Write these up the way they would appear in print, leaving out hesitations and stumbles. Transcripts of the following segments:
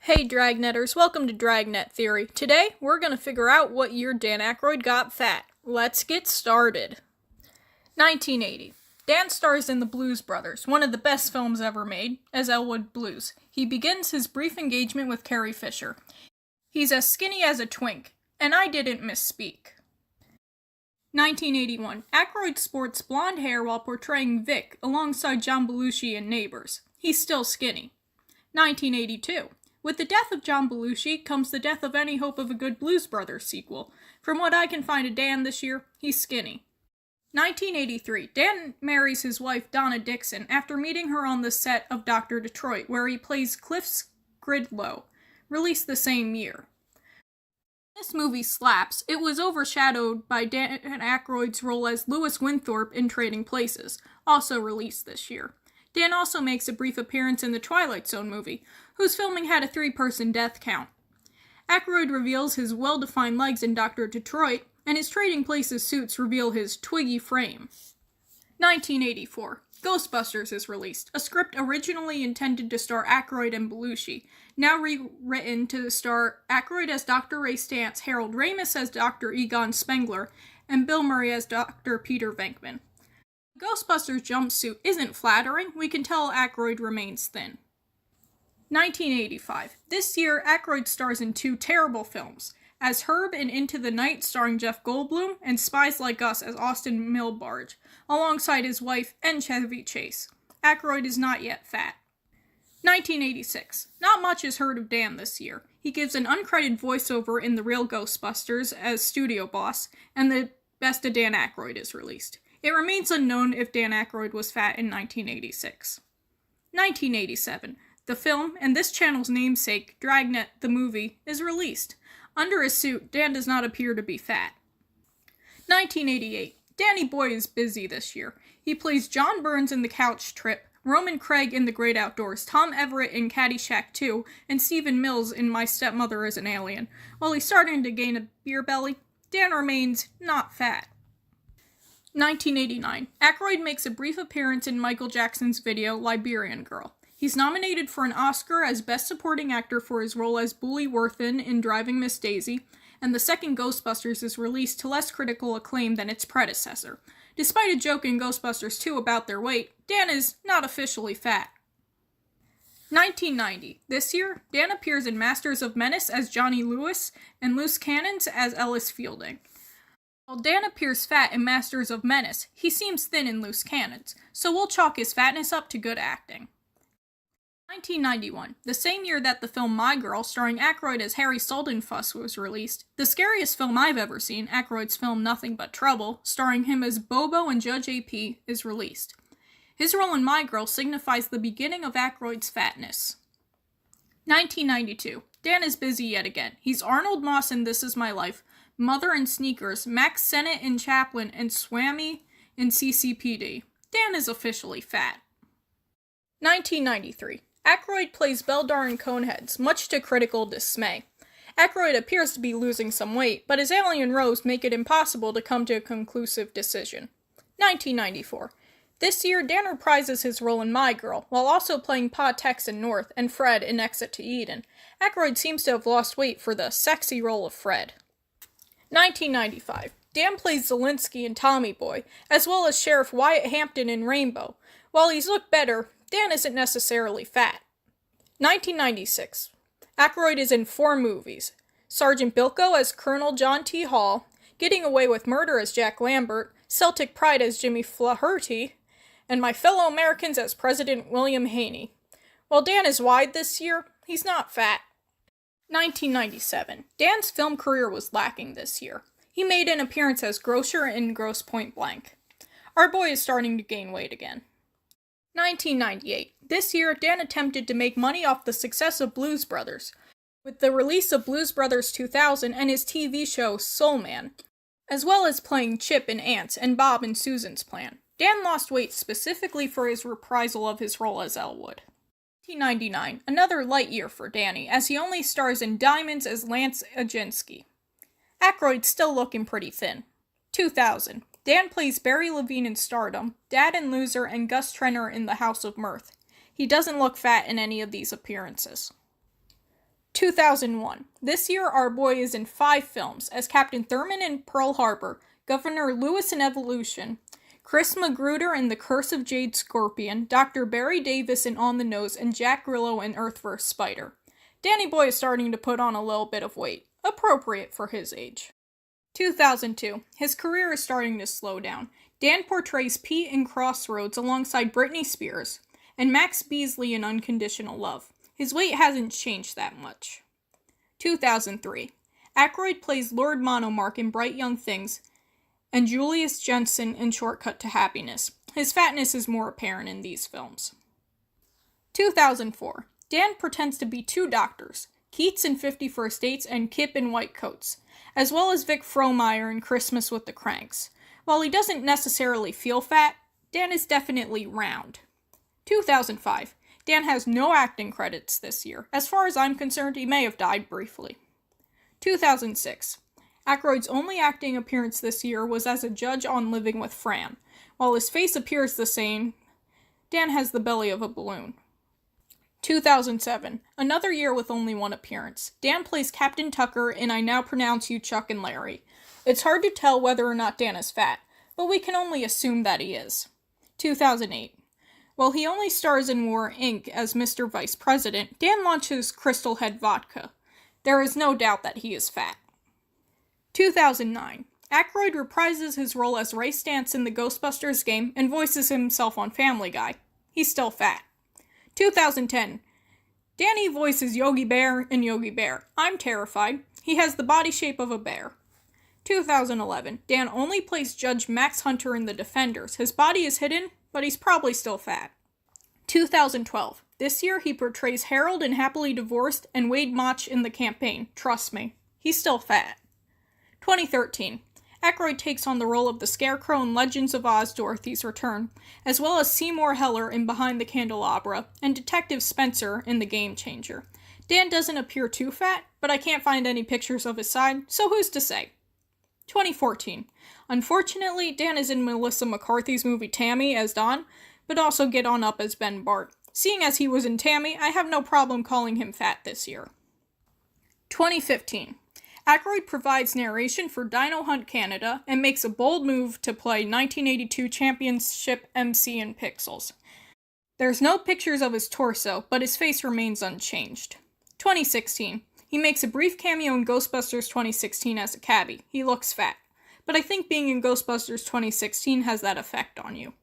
Hey Dragnetters, welcome to Dragnet Theory. Today, we're going to figure out what year Dan Aykroyd got fat. Let's get started. 1980. Dan stars in The Blues Brothers, one of the best films ever made, as Elwood Blues. He begins his brief engagement with Carrie Fisher. He's as skinny as a twink, and I didn't misspeak. 1981. Aykroyd sports blonde hair while portraying Vic alongside John Belushi in Neighbors. He's still skinny. 1982. With the death of John Belushi comes the death of any hope of a good Blues Brothers sequel. From what I can find of Dan this year, he's skinny. 1983. Dan marries his wife Donna Dixon after meeting her on the set of Dr. Detroit, where he plays Cliff Gridlow, released the same year. This movie slaps. It was overshadowed by Dan Aykroyd's role as Louis Winthorpe in Trading Places, also released this year. Dan also makes a brief appearance in the Twilight Zone movie, whose filming had a 3-person death count. Aykroyd reveals his well-defined legs in Dr. Detroit, and his Trading Places suits reveal his twiggy frame. 1984. Ghostbusters is released, a script originally intended to star Aykroyd and Belushi, now rewritten to star Aykroyd as Dr. Ray Stantz, Harold Ramis as Dr. Egon Spengler, and Bill Murray as Dr. Peter Venkman. Ghostbusters jumpsuit isn't flattering, we can tell Aykroyd remains thin. 1985. This year, Aykroyd stars in 2 terrible films, as Herb in Into the Night starring Jeff Goldblum, and Spies Like Us as Austin Milbarge, alongside his wife and Chevy Chase. Aykroyd is not yet fat. 1986. Not much is heard of Dan this year. He gives an uncredited voiceover in The Real Ghostbusters as studio boss, and The Best of Dan Aykroyd is released. It remains unknown if Dan Aykroyd was fat in 1986. 1987. The film, and this channel's namesake, Dragnet the Movie, is released. Under his suit, Dan does not appear to be fat. 1988. Danny Boy is busy this year. He plays John Burns in The Couch Trip, Roman Craig in The Great Outdoors, Tom Everett in Caddyshack 2, and Stephen Mills in My Stepmother is an Alien. While he's starting to gain a beer belly, Dan remains not fat. 1989. Aykroyd makes a brief appearance in Michael Jackson's video Liberian Girl. He's nominated for an Oscar as Best Supporting Actor for his role as Bully Worthen in Driving Miss Daisy, and the second Ghostbusters is released to less critical acclaim than its predecessor. Despite a joke in Ghostbusters 2 about their weight, Dan is not officially fat. 1990. This year, Dan appears in Masters of Menace as Johnny Lewis and Loose Cannons as Ellis Fielding. While Dan appears fat in Masters of Menace, he seems thin in Loose Cannons, so we'll chalk his fatness up to good acting. 1991, the same year that the film My Girl, starring Aykroyd as Harry Suldenfuss, was released, the scariest film I've ever seen, Aykroyd's film Nothing But Trouble, starring him as Bobo and Judge AP, is released. His role in My Girl signifies the beginning of Aykroyd's fatness. 1992, Dan is busy yet again. He's Arnold Moss in This Is My Life, Mother in Sneakers, Max Sennett in Chaplin, and Swamy in CCPD. Dan is officially fat. 1993. Aykroyd plays Beldar in Coneheads, much to critical dismay. Aykroyd appears to be losing some weight, but his alien robes make it impossible to come to a conclusive decision. 1994. This year, Dan reprises his role in My Girl, while also playing Pa Tex in North and Fred in Exit to Eden. Aykroyd seems to have lost weight for the sexy role of Fred. 1995. Dan plays Zelensky in Tommy Boy, as well as Sheriff Wyatt Hampton in Rainbow. While he's looked better, Dan isn't necessarily fat. 1996. Aykroyd is in 4 movies. Sergeant Bilko as Colonel John T. Hall, Getting Away with Murder as Jack Lambert, Celtic Pride as Jimmy Flaherty, and My Fellow Americans as President William Haney. While Dan is wide this year, he's not fat. 1997. Dan's film career was lacking this year. He made an appearance as Grocer in Grosse Pointe Blank. Our boy is starting to gain weight again. 1998. This year, Dan attempted to make money off the success of Blues Brothers, with the release of Blues Brothers 2000 and his TV show Soul Man, as well as playing Chip in Ants and Bob in Susan's Plan. Dan lost weight specifically for his reprisal of his role as Elwood. 1999, another light year for Danny, as he only stars in Diamonds as Lance Aginski. Aykroyd's still looking pretty thin. 2000, Dan plays Barry Levine in Stardom, Dad in Loser, and Gus Trenner in The House of Mirth. He doesn't look fat in any of these appearances. 2001. This year, our boy is in 5 films, as Captain Thurman in Pearl Harbor, Governor Lewis in Evolution, Chris Magruder in The Curse of Jade Scorpion, Dr. Barry Davis in On the Nose, and Jack Grillo in Earth vs. Spider. Danny Boy is starting to put on a little bit of weight, appropriate for his age. 2002. His career is starting to slow down. Dan portrays Pete in Crossroads alongside Britney Spears, and Max Beasley in Unconditional Love. His weight hasn't changed that much. 2003. Aykroyd plays Lord Monomark in Bright Young Things, and Julius Jensen in Shortcut to Happiness. His fatness is more apparent in these films. 2004. Dan pretends to be 2 doctors, Keats in 50 First Dates and Kip in White Coats, as well as Vic Frohmeyer in Christmas with the Cranks. While he doesn't necessarily feel fat, Dan is definitely round. 2005. Dan has no acting credits this year. As far as I'm concerned, he may have died briefly. 2006. Aykroyd's only acting appearance this year was as a judge on Living with Fran. While his face appears the same, Dan has the belly of a balloon. 2007. Another year with only 1 appearance. Dan plays Captain Tucker in I Now Pronounce You Chuck and Larry. It's hard to tell whether or not Dan is fat, but we can only assume that he is. 2008. While he only stars in War, Inc. as Mr. Vice President, Dan launches Crystal Head Vodka. There is no doubt that he is fat. 2009. Aykroyd reprises his role as Ray Stantz in the Ghostbusters game and voices himself on Family Guy. He's still fat. 2010. Danny voices Yogi Bear in Yogi Bear. I'm terrified. He has the body shape of a bear. 2011. Dan only plays Judge Max Hunter in The Defenders. His body is hidden, but he's probably still fat. 2012. This year he portrays Harold in Happily Divorced and Wade Mach in The Campaign. Trust me, he's still fat. 2013. Aykroyd takes on the role of the Scarecrow in Legends of Oz: Dorothy's Return, as well as Seymour Heller in Behind the Candelabra, and Detective Spencer in The Game Changer. Dan doesn't appear too fat, but I can't find any pictures of his side, so who's to say? 2014. Unfortunately, Dan is in Melissa McCarthy's movie Tammy as Don, but also Get On Up as Ben Bart. Seeing as he was in Tammy, I have no problem calling him fat this year. 2015. Aykroyd provides narration for Dino Hunt Canada and makes a bold move to play 1982 Championship MC in Pixels. There's no pictures of his torso, but his face remains unchanged. 2016. He makes a brief cameo in Ghostbusters 2016 as a cabbie. He looks fat, but I think being in Ghostbusters 2016 has that effect on you.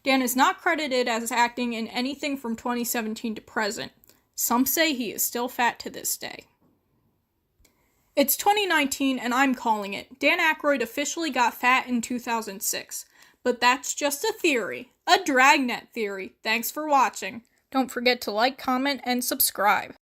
Dan is not credited as acting in anything from 2017 to present. Some say he is still fat to this day. It's 2019 and I'm calling it. Dan Aykroyd officially got fat in 2006. But that's just a theory. A dragnet theory. Thanks for watching. Don't forget to like, comment, and subscribe.